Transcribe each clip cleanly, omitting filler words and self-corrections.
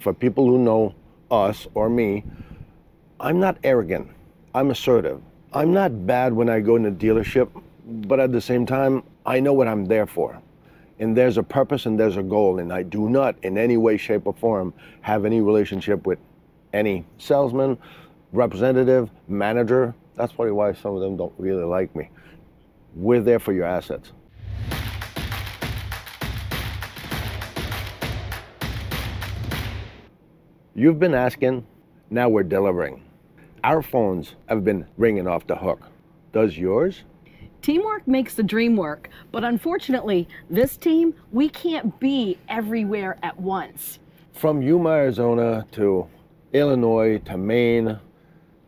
For people who know us or me, I'm not arrogant. I'm assertive. I'm not bad when I go in a dealership, but at the same time, I know what I'm there for. And there's a purpose and there's a goal, and I do not in any way, shape, or form have any relationship with any salesman, representative, manager. That's probably why some of them don't really like me. We're there for your assets. You've been asking, now we're delivering. Our phones have been ringing off the hook. Does yours? Teamwork makes the dream work, but unfortunately, this team, we can't be everywhere at once. From Yuma, Arizona to Illinois to Maine,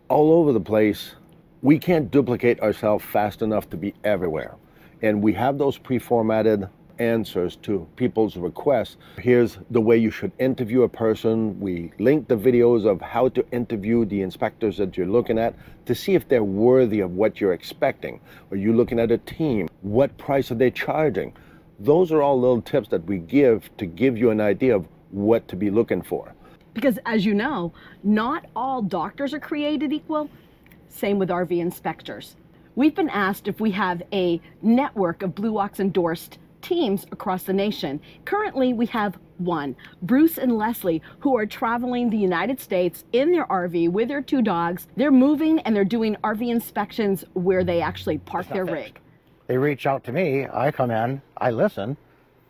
all over the place, we can't duplicate ourselves fast enough to be everywhere. And we have those pre-formatted answers to people's requests. Here's the way you should interview a person. We link the videos of how to interview the inspectors that you're looking at to see if they're worthy of what you're expecting. Are you looking at a team? What price are they charging? Those are all little tips that we give to give you an idea of what to be looking for. Because as you know, not all doctors are created equal. Same with RV inspectors. We've been asked if we have a network of Blue Ox endorsed teams across the nation. Currently, we have one, Bruce and Leslie, who are traveling the United States in their RV with their 2 dogs. They're moving and they're doing RV inspections where they actually park their rig. They reach out to me, I come in, I listen,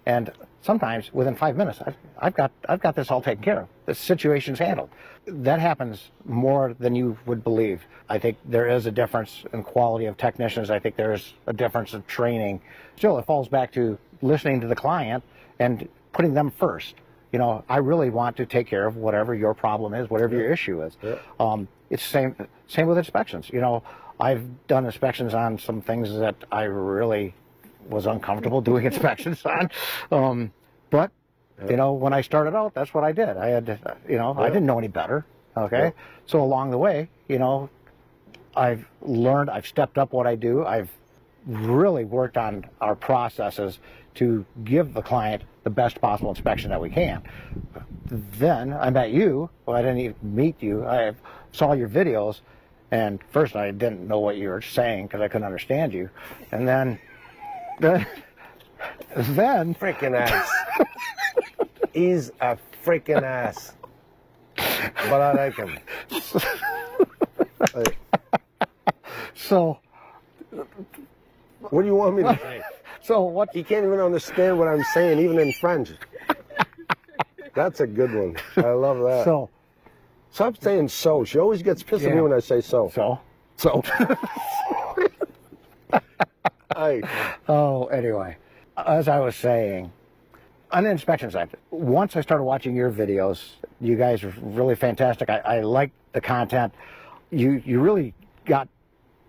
and sometimes within 5 minutes, I've got this all taken care of. The situation's handled. That happens more than you would believe. I think there is a difference in quality of technicians. I think there's a difference in training. Still, it falls back to listening to the client and putting them first. You know, I really want to take care of whatever your problem is, whatever your issue is. It's the same with inspections. You know, I've done inspections on some things that I really was uncomfortable doing inspections on. But, you know, when I started out, that's what I did. I had to, you know, I didn't know any better. Okay. So along the way, you know, I've learned, I've stepped up what I do. I've really worked on our processes to give the client the best possible inspection that we can. Then I met you. Well, I didn't even meet you. I saw your videos, and first I didn't know what you were saying because I couldn't understand you. And then Freaking ass. He's a freaking ass. But I like him. So, what do you want me to say? So what? He can't even understand what I'm saying, even in French. That's a good one. I love that. So, stop saying so. She always gets pissed at me when I say so. So. Hey. Oh, anyway, as I was saying, on the inspection side, once I started watching your videos, you guys are really fantastic. I like the content. You really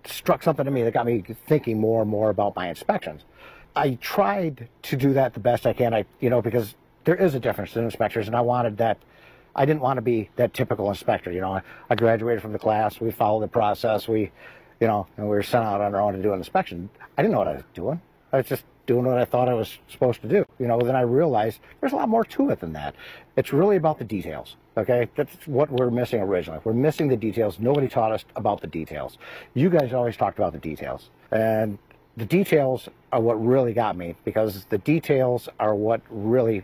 struck something to me that got me thinking more and more about my inspections. I tried to do that the best I can, you know, because there is a difference in inspectors, and I wanted that. I didn't want to be that typical inspector. You know, I graduated from the class, we followed the process, you know, and we were sent out on our own to do an inspection. I didn't know what I was doing. I was just doing what I thought I was supposed to do. You know, then I realized there's a lot more to it than that. It's really about the details, okay? That's what we're missing originally. We're missing the details. Nobody taught us about the details. You guys always talked about the details. And the details are what really got me, because the details are what really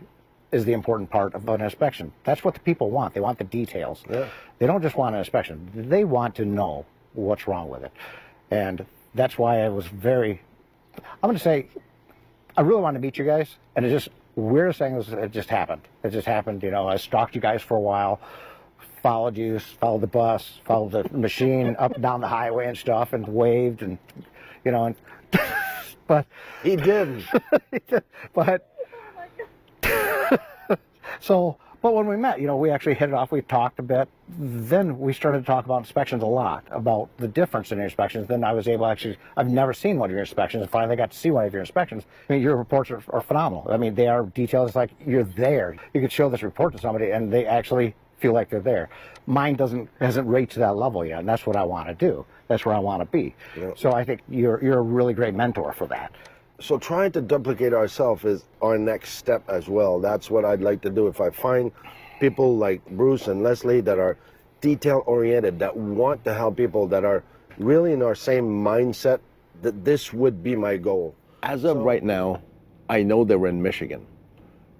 is the important part of an inspection. That's what the people want. They want the details. Yeah. They don't just want an inspection. They want to know what's wrong with it. And that's why I was I'm going to say, I really wanted to meet you guys, and it just, weirdest thing was, it just happened. It just happened, you know. I stalked you guys for a while, followed you, followed the bus, followed the machine up and down the highway and stuff, and waved, and, you know, and, but. He did. But, so, but when we met, you know, we actually hit it off, we talked a bit. Then we started to talk about inspections a lot, about the difference in your inspections. Then I was able to I've never seen one of your inspections, and finally got to see one of your inspections. I mean, your reports are phenomenal. I mean, they are detailed. It's like you're there. You could show this report to somebody, and they actually feel like they're there. Mine hasn't reached to that level yet, and that's what I want to do. That's where I want to be. Yeah. So I think you're a really great mentor for that. So trying to duplicate ourselves is our next step as well. That's what I'd like to do. If I find people like Bruce and Leslie that are detail-oriented, that want to help people, that are really in our same mindset, that this would be my goal. As of right now, I know they're in Michigan,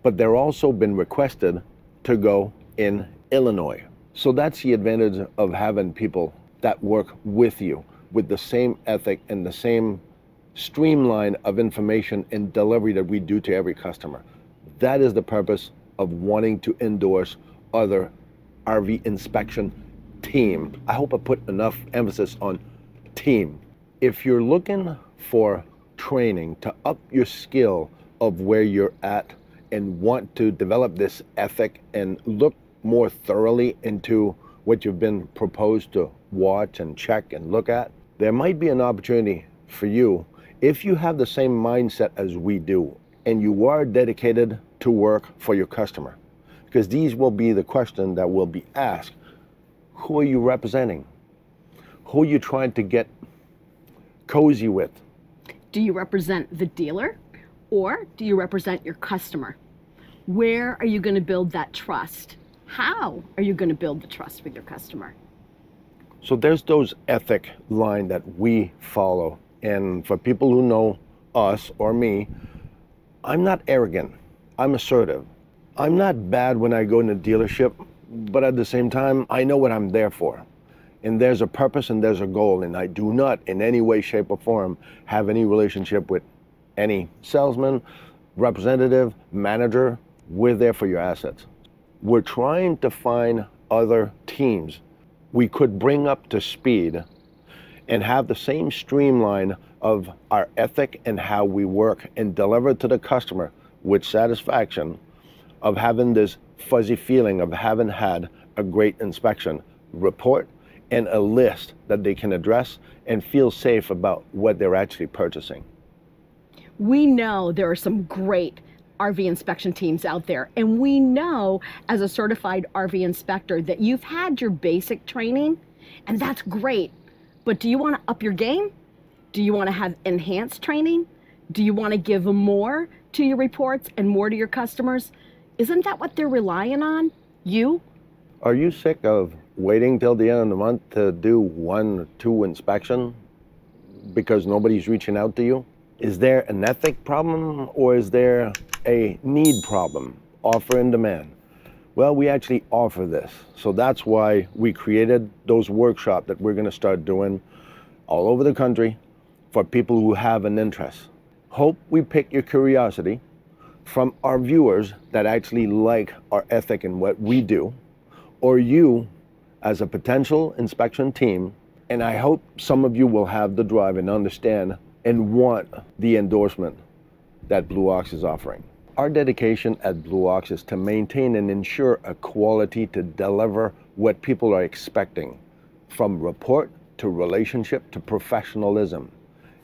but they're also been requested to go in Illinois. So that's the advantage of having people that work with you with the same ethic and the same streamline of information and delivery that we do to every customer. That is the purpose of wanting to endorse other RV inspection team. I hope I put enough emphasis on team. If you're looking for training to up your skill of where you're at and want to develop this ethic and look more thoroughly into what you've been proposed to watch and check and look at, there might be an opportunity for you if you have the same mindset as we do and you are dedicated to work for your customer. Because these will be the questions that will be asked. Who are you representing? Who are you trying to get cozy with? Do you represent the dealer or do you represent your customer? Where are you going to build that trust? How are you going to build the trust with your customer? So there's those ethic line that we follow. And for people who know us or me, I'm not arrogant. I'm assertive. I'm not bad when I go in a dealership, but at the same time, I know what I'm there for. And there's a purpose and there's a goal. And I do not in any way, shape, or form have any relationship with any salesman, representative, manager. We're there for your assets. We're trying to find other teams we could bring up to speed and have the same streamline of our ethic and how we work and deliver to the customer with satisfaction of having this fuzzy feeling of having had a great inspection report and a list that they can address and feel safe about what they're actually purchasing. We know there are some great RV inspection teams out there, and we know as a certified RV inspector that you've had your basic training, and that's great. But do you want to up your game? Do you want to have enhanced training? Do you want to give more to your reports and more to your customers? Isn't that what they're relying on? You? Are you sick of waiting till the end of the month to do 1 or 2 inspections because nobody's reaching out to you? Is there an ethic problem or is there a need problem, offer and demand? Well, we actually offer this. So that's why we created those workshops that we're going to start doing all over the country for people who have an interest. Hope we pick your curiosity from our viewers that actually like our ethic and what we do, or you as a potential inspection team. And I hope some of you will have the drive and understand and want the endorsement that Blue Ox is offering. Our dedication at Blue Ox is to maintain and ensure a quality to deliver what people are expecting, from report to relationship to professionalism.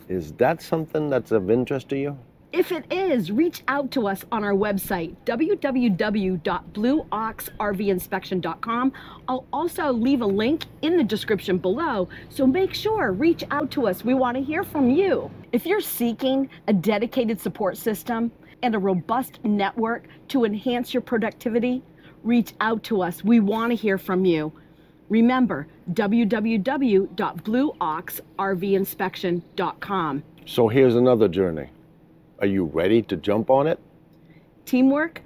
Is that something that's of interest to you? If it is, reach out to us on our website, www.blueoxrvinspection.com. I'll also leave a link in the description below, so make sure, reach out to us. We want to hear from you. If you're seeking a dedicated support system and a robust network to enhance your productivity, reach out to us. We want to hear from you. Remember, www.blueoxrvinspection.com. So here's another journey. Are you ready to jump on it? Teamwork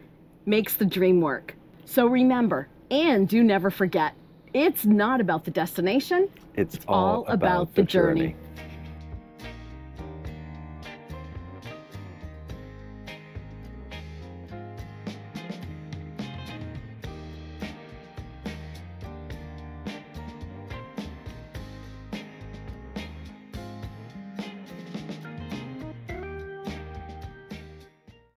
makes the dream work. So remember, and do never forget, it's not about the destination. It's all about the journey.